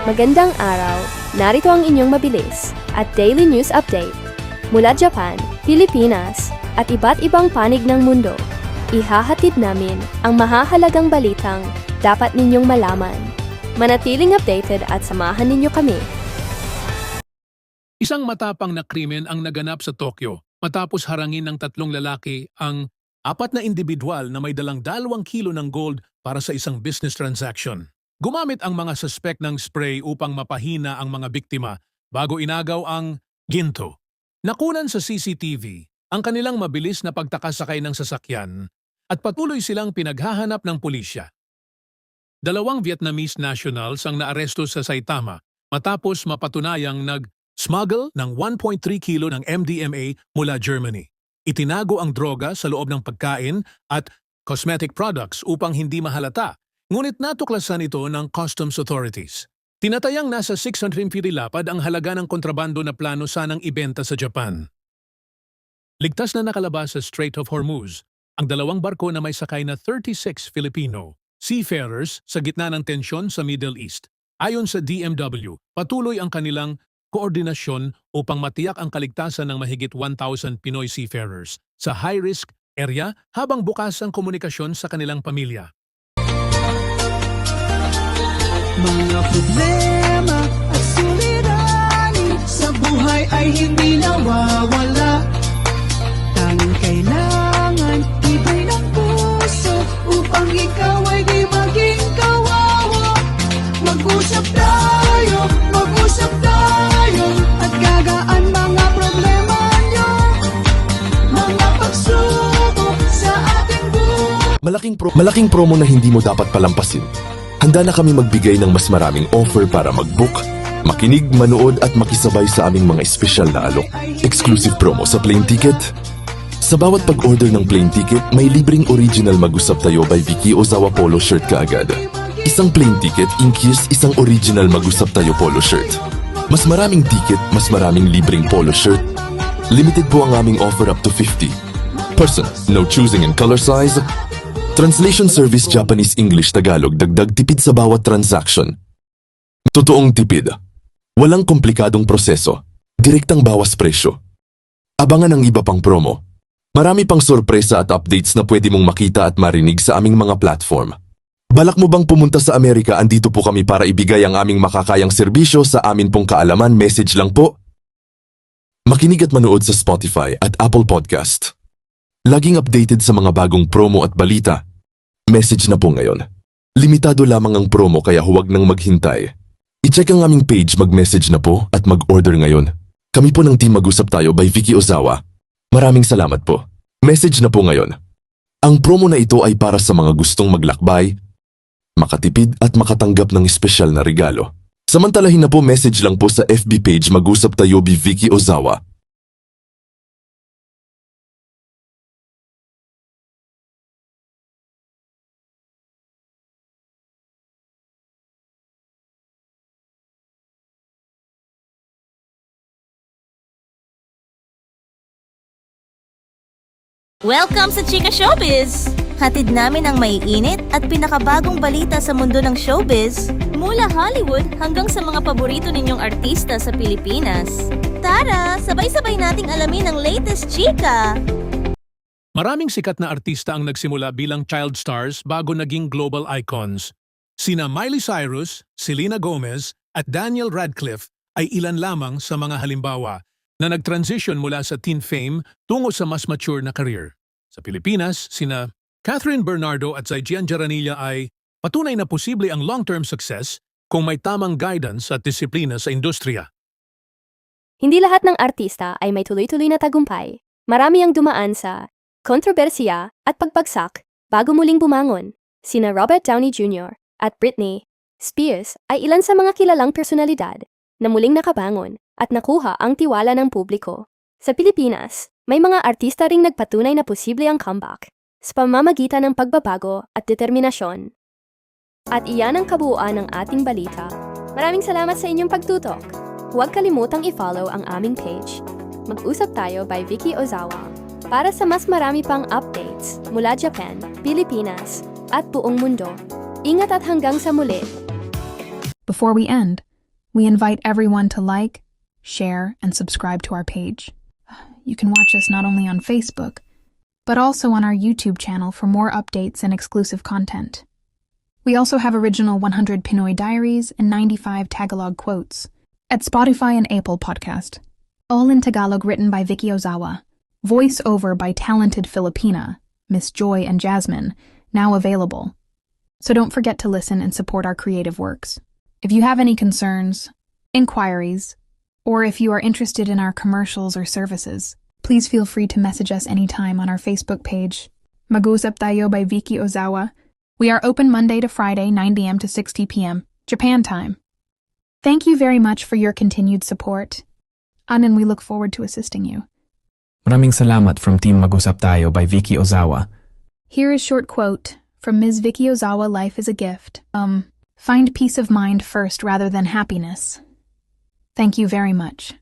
Magandang araw, narito ang inyong mabilis at daily news update mula Japan, Pilipinas at iba't ibang panig ng mundo. Ihahatid namin ang mahahalagang balitang dapat ninyong malaman. Manatiling updated at samahan ninyo kami. Isang matapang na krimen ang naganap sa Tokyo matapos harangin ng tatlong lalaki ang apat na individual na may dalang 2 kilo ng gold para sa isang business transaction. Gumamit ang mga suspect ng spray upang mapahina ang mga biktima bago inagaw ang ginto. Nakunan sa CCTV ang kanilang mabilis na pagtakasakay ng sasakyan at patuloy silang pinaghahanap ng pulisya. 2 Vietnamese nationals ang naaresto sa Saitama matapos mapatunayang nag-smuggle ng 1.3 kilo ng MDMA mula Germany. Itinago ang droga sa loob ng pagkain at cosmetic products upang hindi mahalata, ngunit natuklasan ito ng customs authorities. Tinatayang nasa 650 lapad ang halaga ng kontrabando na plano sanang ibenta sa Japan. Ligtas na nakalabas sa Strait of Hormuz ang 2 barko na may sakay na 36 Filipino seafarers sa gitna ng tensyon sa Middle East. Ayon sa DMW, patuloy ang kanilang koordinasyon upang matiyak ang kaligtasan ng mahigit 1,000 Pinoy seafarers sa high-risk area habang bukas ang komunikasyon sa kanilang pamilya. Mga problema at suliranin sa buhay ay hindi nawawala. Tanging kailangan ibay ng puso upang ikaw ay di maging kawawa. Mag-usap tayo at gagaan mga problema nyo. Mga pagsubok sa ating buhay. Malaking promo na hindi mo dapat palampasin. Handa na kami magbigay ng mas maraming offer para mag-book, makinig, manood at makisabay sa aming mga espesyal na alok. Exclusive promo sa plane ticket. Sa bawat pag-order ng plane ticket, may libreng original Mag-usap Tayo by Vicky Ozawa polo shirt kaagad. Isang plane ticket includes isang original Mag-usap Tayo polo shirt. Mas maraming ticket, mas maraming libreng polo shirt. Limited po ang aming offer up to 50. Person, no choosing in color size. Translation service Japanese-English Tagalog, dagdag tipid sa bawat transaction. Totoong tipid. Walang komplikadong proseso. Direktang bawas presyo. Abangan ang iba pang promo. Marami pang sorpresa at updates na pwede mong makita at marinig sa aming mga platform. Balak mo bang pumunta sa Amerika? Andito po kami para ibigay ang aming makakayang serbisyo sa amin pong kaalaman. Message lang po. Makinig at manood sa Spotify at Apple Podcast. Laging updated sa mga bagong promo at balita. Message na po ngayon. Limitado lamang ang promo kaya huwag nang maghintay. I-check ang aming page, mag-message na po at mag-order ngayon. Kami po ng Team Mag-usap Tayo by Vicky Ozawa. Maraming salamat po. Message na po ngayon. Ang promo na ito ay para sa mga gustong maglakbay, makatipid at makatanggap ng espesyal na regalo. Samantalahin na po, message lang po sa FB page Mag-usap Tayo by Vicky Ozawa. Welcome sa Chika Showbiz! Hatid namin ang maiinit at pinakabagong balita sa mundo ng showbiz mula Hollywood hanggang sa mga paborito ninyong artista sa Pilipinas. Tara, sabay-sabay nating alamin ang latest chika! Maraming sikat na artista ang nagsimula bilang child stars bago naging global icons. Sina Miley Cyrus, Selena Gomez at Daniel Radcliffe ay ilan lamang sa mga halimbawa na nag-transition mula sa teen fame tungo sa mas mature na career. Sa Pilipinas, sina Catherine Bernardo at Zaijian Jaranilla ay patunay na posible ang long-term success kung may tamang guidance at disiplina sa industriya. Hindi lahat ng artista ay may tuloy-tuloy na tagumpay. Marami ang dumaan sa kontrobersiya at pagpagsak bago muling bumangon. Sina Robert Downey Jr. at Britney Spears ay ilan sa mga kilalang personalidad na muling nakabangon at nakuha ang tiwala ng publiko. Sa Pilipinas, may mga artista ring nagpatunay na posible ang comeback sa pamamagitan ng pagbabago at determinasyon. At iyan ang kabuuan ng ating balita. Maraming salamat sa inyong pagtutok. Huwag kalimutang i-follow ang aming page. Mag-usap Tayo by Vicky Ozawa para sa mas marami pang updates mula Japan, Pilipinas at buong mundo. Ingat at hanggang sa muli! Before we end, We invite everyone to like, share, and subscribe to our page. You can watch us not only on Facebook, but also on our YouTube channel for more updates and exclusive content. We also have original 100 Pinoy diaries and 95 Tagalog quotes at Spotify and Apple Podcast. All in Tagalog, written by Vicky Ozawa. Voice over by talented Filipina, Miss Joy and Jasmine, now available. So don't forget to listen and support our creative works. If you have any concerns, inquiries, or if you are interested in our commercials or services, please feel free to message us anytime on our Facebook page, Mag-usap Tayo by Vicky Ozawa. We are open Monday to Friday, 9 a.m. to 6 p.m., Japan time. Thank you very much for your continued support. And we look forward to assisting you. Maraming salamat from Team Mag-usap Tayo by Vicky Ozawa. Here is short quote from Ms. Vicky Ozawa, Life is a gift. Find peace of mind first rather than happiness. Thank you very much.